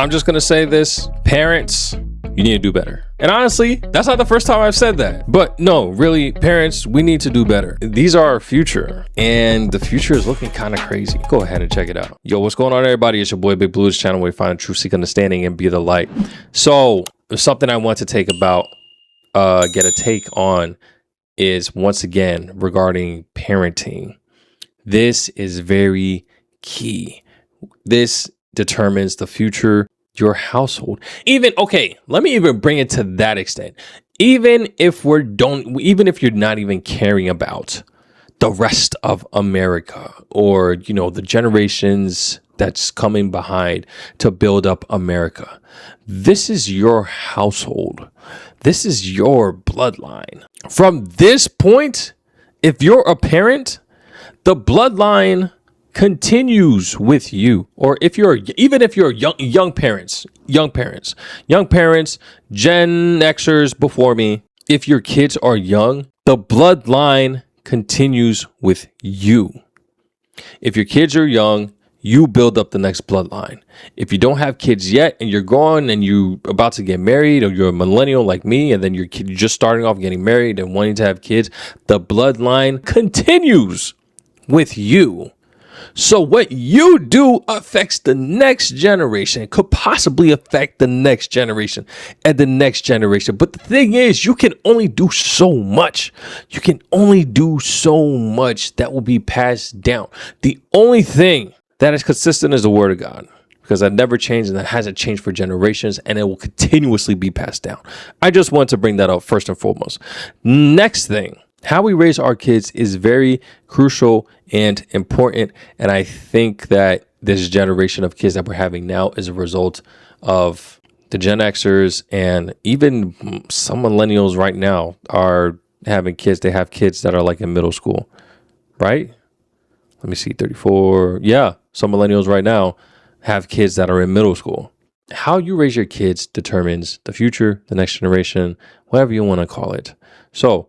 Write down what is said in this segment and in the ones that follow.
I'm just going to say this. Parents, you need to do better. And honestly, that's not the first time I've said that. But no, really, parents, we need to do better. These are our future, and the future is looking kind of crazy. Go ahead and check it out. Yo, what's going on, everybody? It's your boy Big Blue's channel where you find a true seek understanding and be the light. So something I want to get a take on is, once again, regarding parenting. This is very key. This determines the future, your household. Let me even bring it to that extent. Even if you're not even caring about the rest of America or, the generations that's coming behind to build up America. This is your household. This is your bloodline. From this point, if you're a parent, the bloodline continues with you. Or if you're young parents, Gen Xers before me, if your kids are young, the bloodline continues with you. If your kids are young, you build up the next bloodline. If you don't have kids yet and you're going and you're about to get married, or you're a millennial like me, and then you're just starting off getting married and wanting to have kids, the bloodline continues with you. So what you do affects the next generation. It could possibly affect the next generation and the next generation. But the thing is, you can only do so much. You can only do so much that will be passed down. The only thing that is consistent is the word of God, because that never changed and that hasn't changed for generations, and it will continuously be passed down. I just want to bring that up first and foremost. Next thing, how we raise our kids is very crucial and important. And I think that this generation of kids that we're having now is a result of the Gen Xers, and even some millennials right now are having kids. They have kids that are like in middle school, right? Let me see, 34. Yeah, some millennials right now have kids that are in middle school. How you raise your kids determines the future, the next generation, whatever you want to call it. So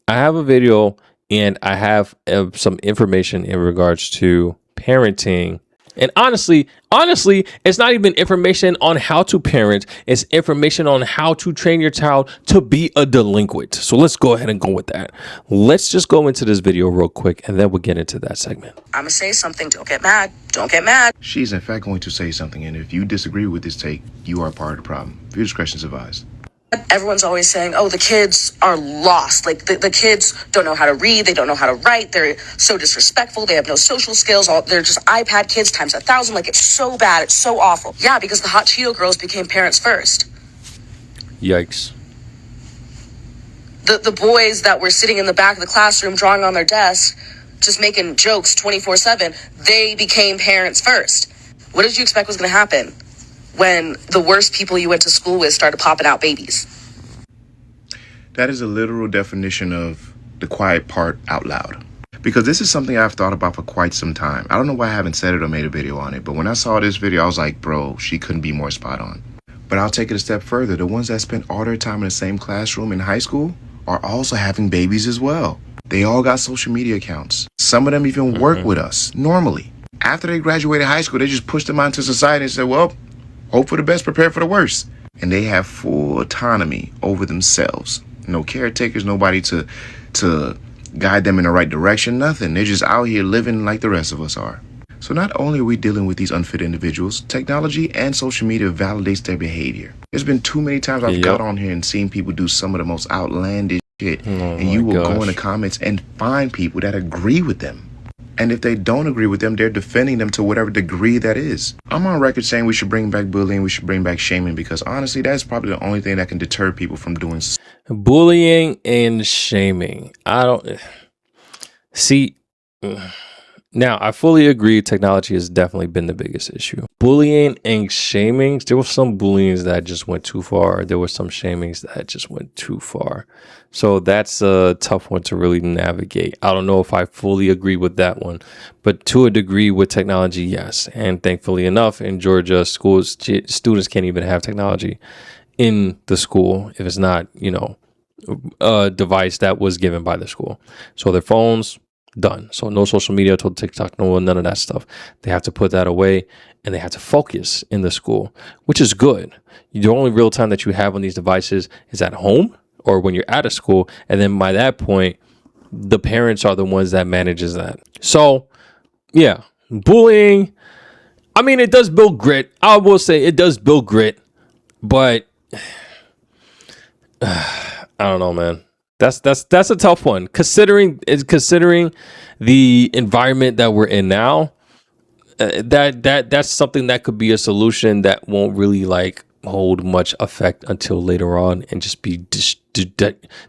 I have a video and I have some information in regards to parenting. And honestly, it's not even information on how to parent. It's information on how to train your child to be a delinquent. So let's go ahead and go with that. Let's just go into this video real quick, and then we'll get into that segment. I'm going to say something. Don't get mad. Don't get mad. She's in fact going to say something, and if you disagree with this take, you are part of the problem. Viewer discretion is advised. Everyone's always saying, oh, the kids are lost. Like the kids don't know how to read. They don't know how to write. They're so disrespectful. They have no social skills. They're just iPad kids times 1,000. Like, it's so bad. It's so awful. Yeah, because the hot Cheeto girls became parents first. Yikes. The boys that were sitting in the back of the classroom drawing on their desk, just making jokes 24/7, they became parents first. What did you expect was going to happen when the worst people you went to school with started popping out babies? That is a literal definition of the quiet part out loud. Because this is something I've thought about for quite some time. I don't know why I haven't said it or made a video on it, but when I saw this video, I was like, bro, she couldn't be more spot on. But I'll take it a step further. The ones that spent all their time in the same classroom in high school are also having babies as well. They all got social media accounts. Some of them even work with us normally. After they graduated high school, they just pushed them out into society and said, well, hope for the best, prepare for the worst. And they have full autonomy over themselves. No caretakers, nobody to guide them in the right direction, nothing. They're just out here living like the rest of us are. So not only are we dealing with these unfit individuals, technology and social media validates their behavior. There's been too many times I've got on here and seen people do some of the most outlandish shit. And you will go in the comments and find people that agree with them. And if they don't agree with them, they're defending them to whatever degree that is. I'm on record saying we should bring back bullying, we should bring back shaming, because honestly, that's probably the only thing that can deter people from doing bullying and shaming. I don't see. Now, I fully agree. Technology has definitely been the biggest issue. Bullying and shaming. There were some bullyings that just went too far. There were some shamings that just went too far. So that's a tough one to really navigate. I don't know if I fully agree with that one, but to a degree with technology, yes. And thankfully enough, in Georgia, schools, students can't even have technology in the school if it's not, a device that was given by the school. So their phones, done. So no social media, total TikTok, none of that stuff. They have to put that away. and they have to focus in the school, which is good. The only real time that you have on these devices is at home or when you're out of school. And then by that point, the parents are the ones that manages that. So yeah, bullying, I mean, it does build grit. I will say it does build grit, but I don't know, man. That's a tough one. Considering the environment that we're in now, that's something that could be a solution that won't really like hold much effect until later on and just be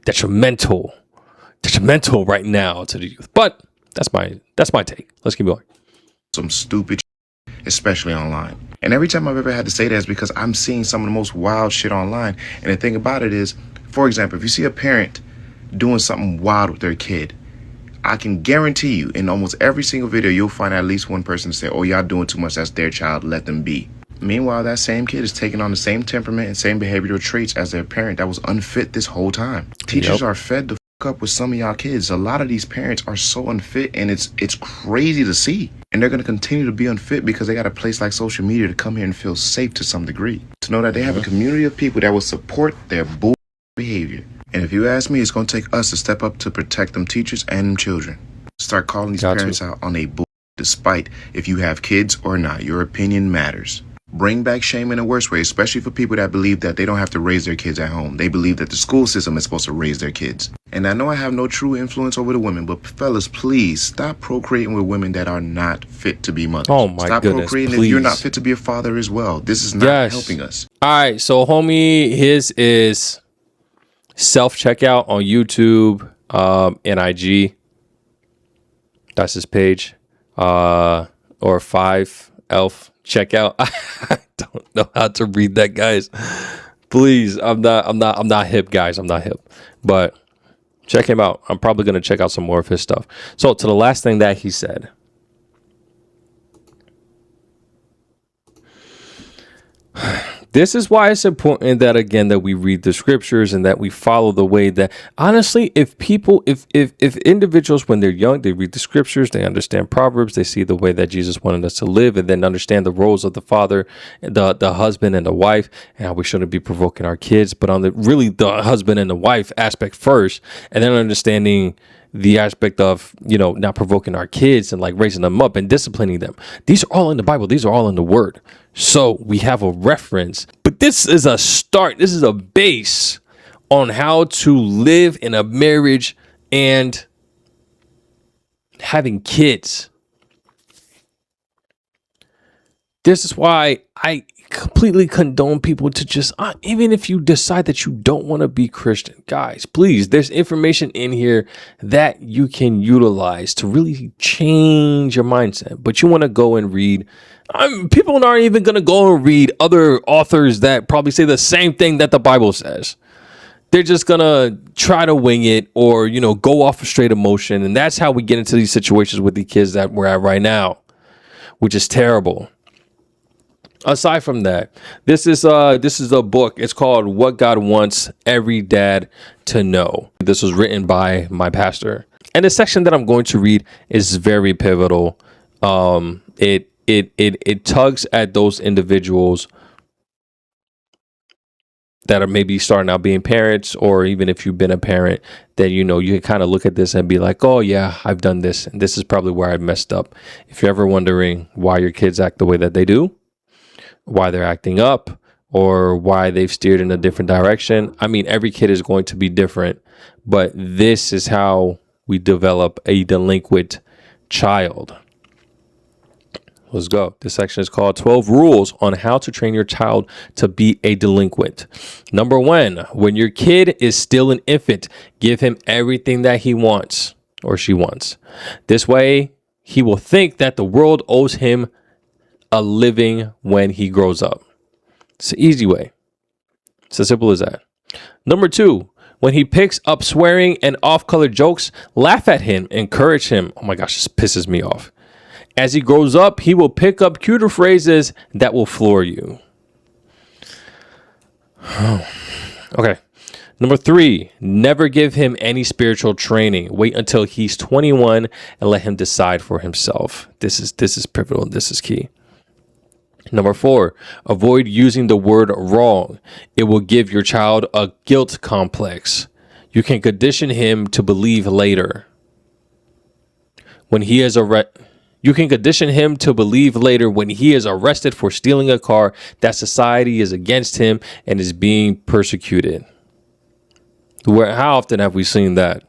detrimental right now to the youth. But that's my take. Let's keep going. Some stupid especially online. And every time I've ever had to say that is because I'm seeing some of the most wild shit online. And the thing about it is, for example, if you see a parent doing something wild with their kid, I can guarantee you in almost every single video, you'll find at least one person say, oh, y'all doing too much. That's their child. Let them be. Meanwhile, that same kid is taking on the same temperament and same behavioral traits as their parent that was unfit this whole time. Teachers are fed the up with some of y'all kids. A lot of these parents are so unfit, and it's crazy to see. And they're going to continue to be unfit because they got a place like social media to come here and feel safe to some degree. To know that they have a community of people that will support their bull behavior. And if you ask me, it's going to take us to step up to protect them teachers and them children. Start calling these parents out on a bull, despite if you have kids or not. Your opinion matters. Bring back shame in a worse way, especially for people that believe that they don't have to raise their kids at home. They believe that the school system is supposed to raise their kids. And I know I have no true influence over the women, but fellas, please stop procreating with women that are not fit to be mothers. Oh my stop goodness, procreating please. if you're not fit to be a father as well. This is not helping us. All right, so homie, his is self-checkout on YouTube and IG. That's his page. Or 5elf checkout. I don't know how to read that, guys. Please, I'm not hip, guys. I'm not hip. But check him out. I'm probably gonna check out some more of his stuff. So to the last thing that he said. This is why it's important that, again, that we read the scriptures and that we follow the way that, honestly, if individuals, when they're young, they read the scriptures, they understand Proverbs, they see the way that Jesus wanted us to live, and then understand the roles of the father, the husband and the wife, and how we shouldn't be provoking our kids, but on the husband and the wife aspect first, and then understanding the aspect of, not provoking our kids and like raising them up and disciplining them. These are all in the Bible. These are all in the Word. So we have a reference, but this is a start. This is a base on how to live in a marriage and having kids. This is why I completely condone people to just, even if you decide that you don't want to be Christian, guys, please, there's information in here that you can utilize to really change your mindset. But you want to go and read, people aren't even going to go and read other authors that probably say the same thing that the Bible says. They're just going to try to wing it or, go off of straight emotion. And that's how we get into these situations with the kids that we're at right now, which is terrible. Aside from that, this is a book. It's called What God Wants Every Dad to Know. This was written by my pastor. And the section that I'm going to read is very pivotal. It tugs at those individuals that are maybe starting out being parents, or even if you've been a parent, that you can kind of look at this and be like, oh yeah, I've done this, and this is probably where I messed up. If you're ever wondering why your kids act the way that they do, why they're acting up, or why they've steered in a different direction. I mean, every kid is going to be different, but this is how we develop a delinquent child. Let's go. This section is called 12 Rules on How to Train Your Child to Be a Delinquent. Number 1, when your kid is still an infant, give him everything that he wants or she wants. This way, he will think that the world owes him a living when he grows up. It's an easy way. It's as simple as that. Number 2, when he picks up swearing and off-color jokes, laugh at him, encourage him. Oh my gosh, this pisses me off. As he grows up, he will pick up cuter phrases that will floor you. Okay. Number 3, never give him any spiritual training. Wait until he's 21 and let him decide for himself. This is pivotal. This is key. Number 4, avoid using the word wrong. It will give your child a guilt complex. You can condition him to believe later when he is you can condition him to believe later when he is arrested for stealing a car that society is against him and is being persecuted. How often have we seen that?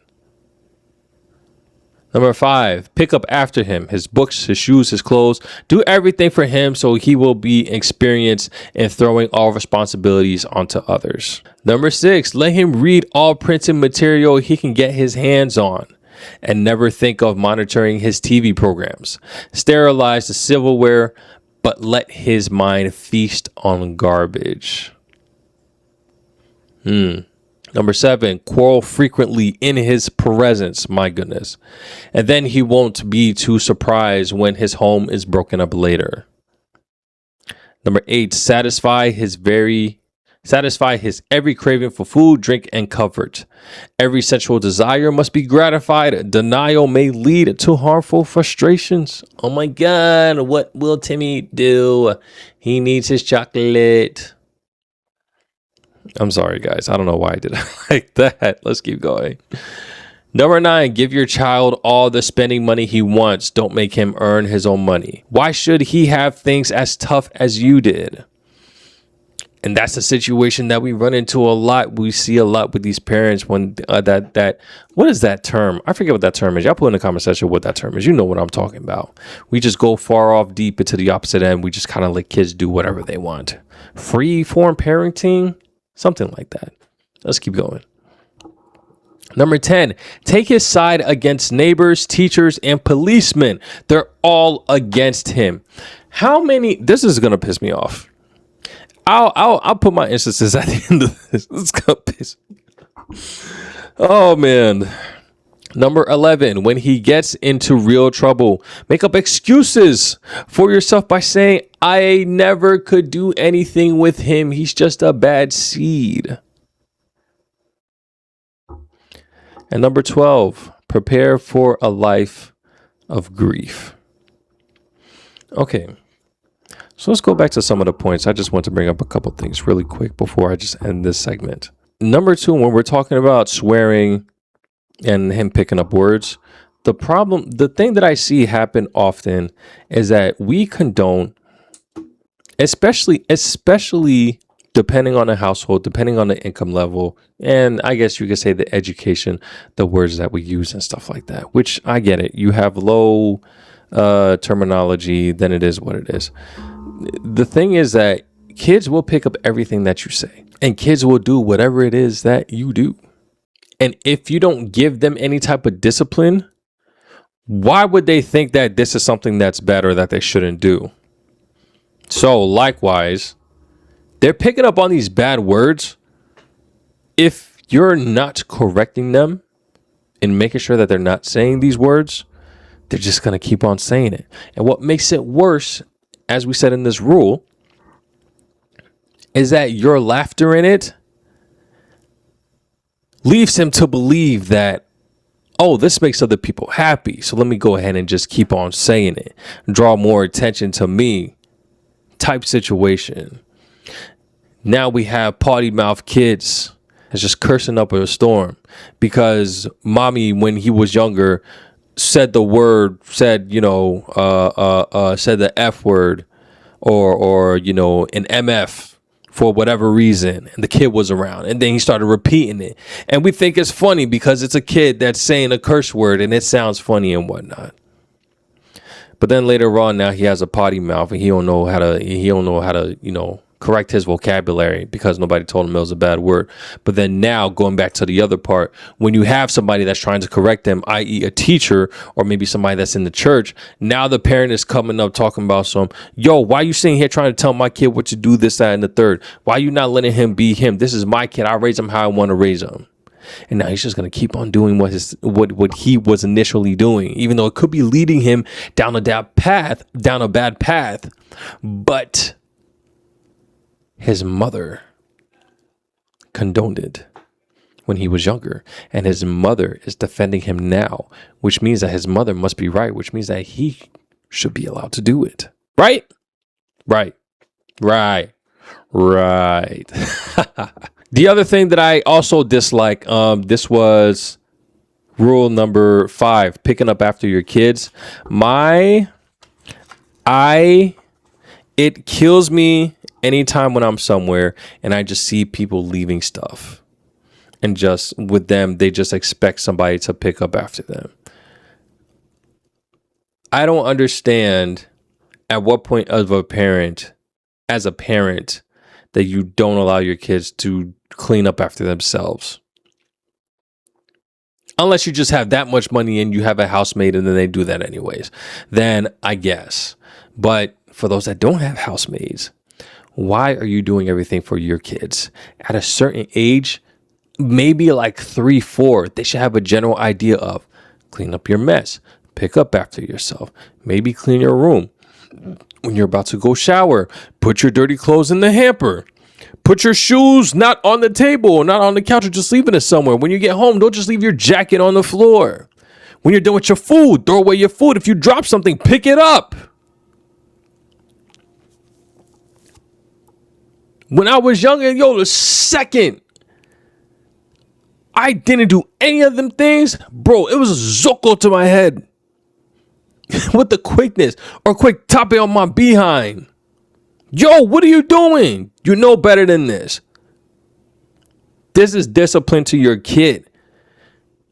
Number 5, pick up after him. His books, his shoes, his clothes. Do everything for him so he will be experienced in throwing all responsibilities onto others. Number 6, let him read all printed material he can get his hands on. And never think of monitoring his TV programs. Sterilize the silverware, but let his mind feast on garbage. Number 7, quarrel frequently in his presence. My goodness. And then he won't be too surprised when his home is broken up later. Number 8, satisfy his every craving for food, drink, and comfort. Every sensual desire must be gratified. Denial may lead to harmful frustrations. Oh my God, what will Timmy do? He needs his chocolate. I'm sorry, guys. I don't know why I did it like that. Let's keep going. Number 9, give your child all the spending money he wants. Don't make him earn his own money. Why should he have things as tough as you did? And that's a situation that we run into a lot. We see a lot with these parents when what is that term? I forget what that term is. Y'all put in the comment section what that term is. You know what I'm talking about. We just go far off deep into the opposite end. We just kind of let kids do whatever they want. Free form parenting, something like that. Let's keep going. Number 10, take his side against neighbors, teachers, and policemen. They're all against him. This is going to piss me off. I'll put my instances at the end of this. Let's go piss. Oh man. Number 11, when he gets into real trouble, make up excuses for yourself by saying, I never could do anything with him. He's just a bad seed. And number 12, prepare for a life of grief. Okay. So let's go back to some of the points. I just want to bring up a couple things really quick before I just end this segment. Number 2, when we're talking about swearing and him picking up words, the thing that I see happen often is that we condone, especially depending on the household, depending on the income level, and I guess you could say the education, the words that we use and stuff like that, which I get it. You have low terminology, then it is what it is. The thing is that kids will pick up everything that you say, and kids will do whatever it is that you do. And if you don't give them any type of discipline, why would they think that this is something that's bad or that they shouldn't do? So likewise, they're picking up on these bad words. If you're not correcting them and making sure that they're not saying these words, they're just going to keep on saying it. And what makes it worse, as we said in this rule, is that your laughter in it leaves him to believe that, oh, this makes other people happy, so let me go ahead and just keep on saying it, draw more attention to me type situation. Now we have potty mouth kids that's just cursing up a storm because mommy, when he was younger, said the F word or an MF for whatever reason, and the kid was around, and then he started repeating it, and we think it's funny because it's a kid that's saying a curse word and it sounds funny and whatnot. But then later on, now he has a potty mouth and he don't know how to correct his vocabulary because nobody told him it was a bad word. But then now going back to the other part, when you have somebody that's trying to correct them, i.e. a teacher or maybe somebody that's in the church, now the parent is coming up talking about why you sitting here trying to tell my kid what to do, this, that, and the third? Why you not letting him be him? This is my kid. I raise him how I want to raise him. And now he's just going to keep on doing what he was initially doing, even though it could be leading him down a bad path. But his mother condoned it when he was younger, and his mother is defending him now, which means that his mother must be right, which means that he should be allowed to do it. Right? Right. Right. The other thing that I also dislike, this was rule number 5, picking up after your kids. It kills me anytime when I'm somewhere and I just see people leaving stuff. And just with them, they just expect somebody to pick up after them. I don't understand at what point as a parent, that you don't allow your kids to clean up after themselves. Unless you just have that much money and you have a housemaid and then they do that anyways. Then I guess. But for those that don't have housemaids, why are you doing everything for your kids? At a certain age, maybe like 3, 4, they should have a general idea of clean up your mess, pick up after yourself, maybe clean your room. When you're about to go shower, put your dirty clothes in the hamper. Put your shoes not on the table, not on the couch, or just leaving it somewhere. When you get home, don't just leave your jacket on the floor. When you're done with your food, throw away your food. If you drop something, pick it up. When I was younger, the second I didn't do any of them things, bro, it was a zoko to my head. With the quickness or quick topping on my behind. Yo, what are you doing? You know better than this. This is discipline to your kid.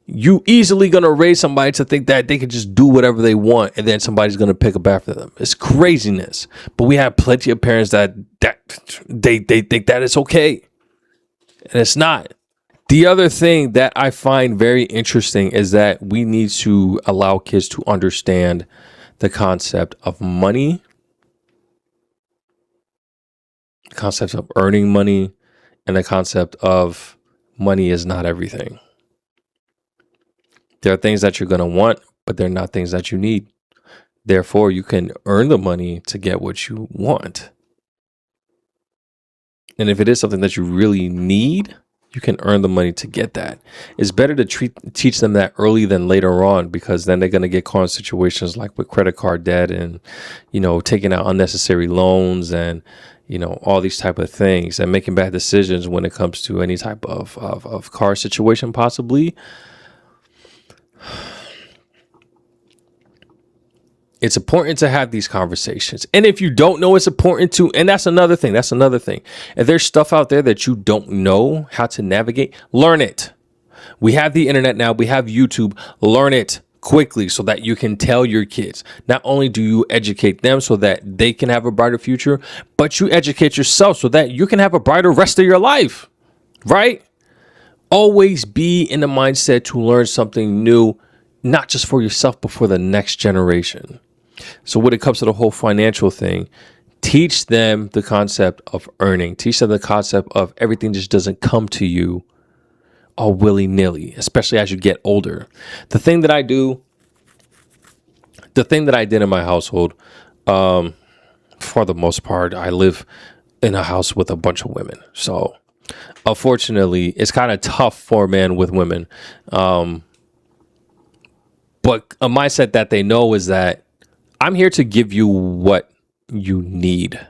You easily gonna raise somebody to think that they can just do whatever they want and then somebody's gonna pick up after them. It's craziness. But we have plenty of parents that they think that it's okay. And it's not. The other thing that I find very interesting is that we need to allow kids to understand the concept of money, the concept of earning money, and the concept of money is not everything. There are things that you're going to want, but they're not things that you need. Therefore, you can earn the money to get what you want. And if it is something that you really need, you can earn the money to get that. It's better to teach them that early than later on, because then they're going to get caught in situations like with credit card debt and, taking out unnecessary loans and, all these type of things and making bad decisions when it comes to any type of car situation, possibly. It's important to have these conversations. And if you don't know, it's important to, and that's another thing. If there's stuff out there that you don't know how to navigate, learn it. We have the internet now. We have YouTube. Learn it quickly so that you can tell your kids. Not only do you educate them so that they can have a brighter future, but you educate yourself so that you can have a brighter rest of your life, right? Always be in the mindset to learn something new, not just for yourself, but for the next generation. So when it comes to the whole financial thing, teach them the concept of earning. Teach them the concept of everything just doesn't come to you all willy-nilly, especially as you get older. The thing that I did in my household, for the most part, I live in a house with a bunch of women. So unfortunately, it's kind of tough for a man with women. But a mindset that they know is that I'm here to give you what you need.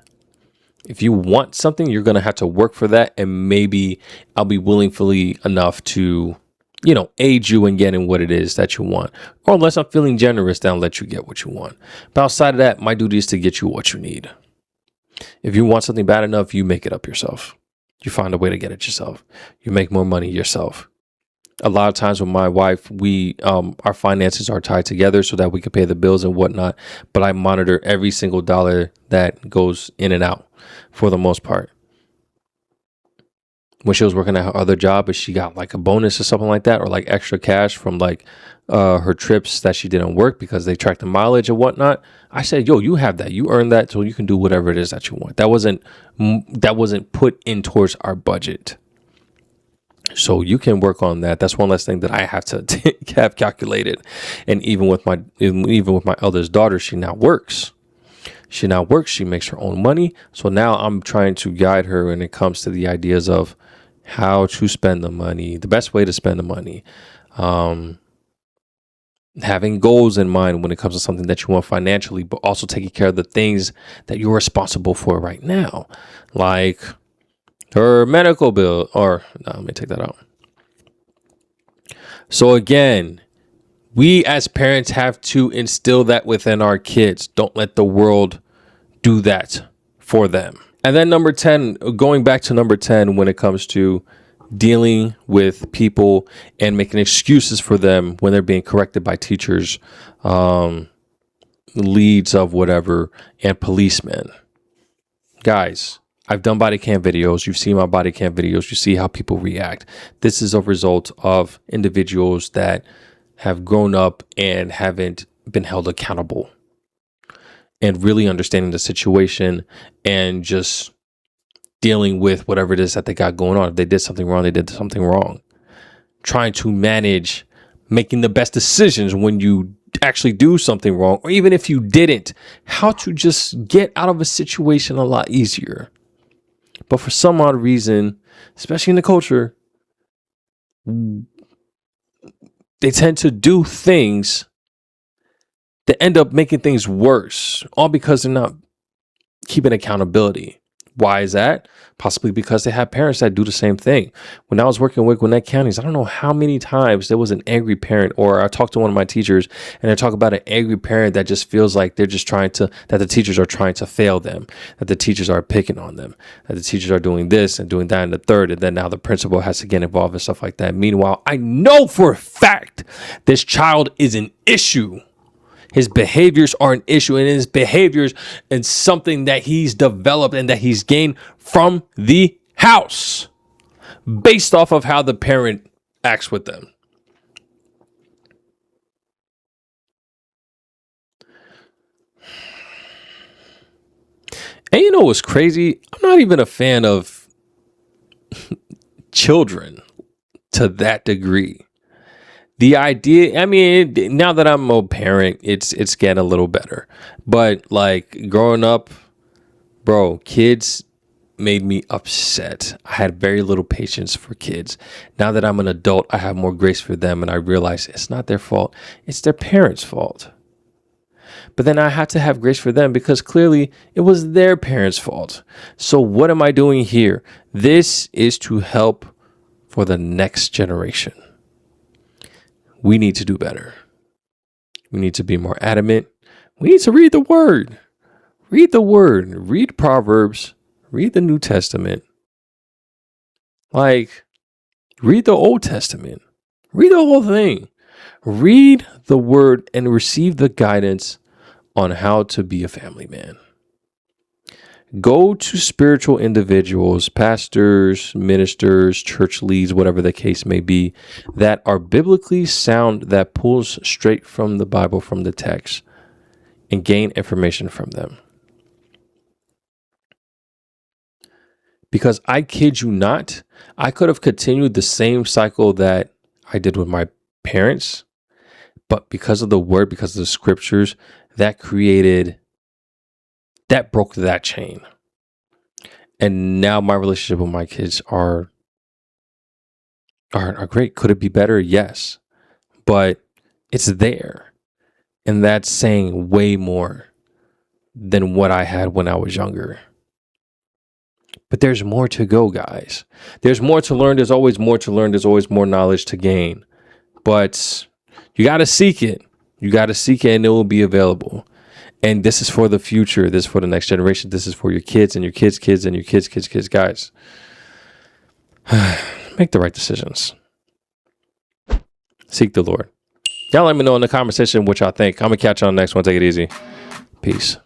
If you want something, you're going to have to work for that. And maybe I'll be willingly enough to, aid you in getting what it is that you want. Or unless I'm feeling generous, then I'll let you get what you want. But outside of that, my duty is to get you what you need. If you want something bad enough, you make it up yourself. You find a way to get it yourself. You make more money yourself. A lot of times with my wife, our finances are tied together so that we can pay the bills and whatnot. But I monitor every single dollar that goes in and out for the most part. When she was working at her other job, but she got like a bonus or something like that, or like extra cash from like her trips that she didn't work because they tracked the mileage and whatnot. I said, yo, you have that. You earned that, so you can do whatever it is that you want. That wasn't put in towards our budget. So you can work on that. That's one less thing that I have to have calculated. And even with my eldest daughter, she now works. She makes her own money. So now I'm trying to guide her when it comes to the ideas of how to spend the money, the best way to spend the money. having goals in mind when it comes to something that you want financially, but also taking care of the things that you're responsible for right now, like her medical bill, or no, let me take that out. So again, we as parents have to instill that within our kids. Don't let the world do that for them. And then number 10, going back to number 10, when it comes to dealing with people and making excuses for them when they're being corrected by teachers, leads of whatever, and policemen. Guys, I've done body cam videos. You've seen my body cam videos. You see how people react. This is a result of individuals that have grown up and haven't been held accountable and really understanding the situation and just dealing with whatever it is that they got going on. If they did something wrong, they did something wrong. Trying to manage making the best decisions when you actually do something wrong, or even if you didn't, how to just get out of a situation a lot easier. But for some odd reason, especially in the culture, they tend to do things that end up making things worse, all because they're not keeping accountability. Why is that? Possibly because they have parents that do the same thing. When I was working with Gwinnett counties, I don't know how many times there was an angry parent, or I talked to one of my teachers and they talk about an angry parent that just feels like they're just that the teachers are trying to fail them, that the teachers are picking on them, that the teachers are doing this and doing that and the third. And then now the principal has to get involved and stuff like that. Meanwhile, I know for a fact this child is an issue. His behaviors are an issue, and his behaviors is something that he's developed and that he's gained from the house based off of how the parent acts with them. And you know what's crazy? I'm not even a fan of children to that degree. The idea, I mean, now that I'm a parent, it's getting a little better. But like growing up, bro, kids made me upset. I had very little patience for kids. Now that I'm an adult, I have more grace for them, and I realize it's not their fault. It's their parents' fault. But then I had to have grace for them because clearly it was their parents' fault. So what am I doing here? This is to help for the next generation. We need to do better. We need to be more adamant. We need to read the word. Read the word. Read Proverbs. Read the New Testament. Like, read the Old Testament. Read the whole thing. Read the word and receive the guidance on how to be a family man. Go to spiritual individuals, pastors, ministers, church leads, whatever the case may be, that are biblically sound, that pulls straight from the Bible, from the text, and gain information from them. Because I kid you not, I could have continued the same cycle that I did with my parents, but because of the word, because of the scriptures, that broke that chain. And now my relationship with my kids are great. Could it be better? Yes. But it's there. And that's saying way more than what I had when I was younger. But there's more to go, guys. There's more to learn. There's always more to learn. There's always more knowledge to gain. But you got to seek it. You got to seek it, and it will be available. And this is for the future. This is for the next generation. This is for your kids and your kids' kids and your kids' kids' kids. Guys, make the right decisions. Seek the Lord. Y'all let me know in the comment section what y'all think. I'm going to catch you on the next one. Take it easy. Peace.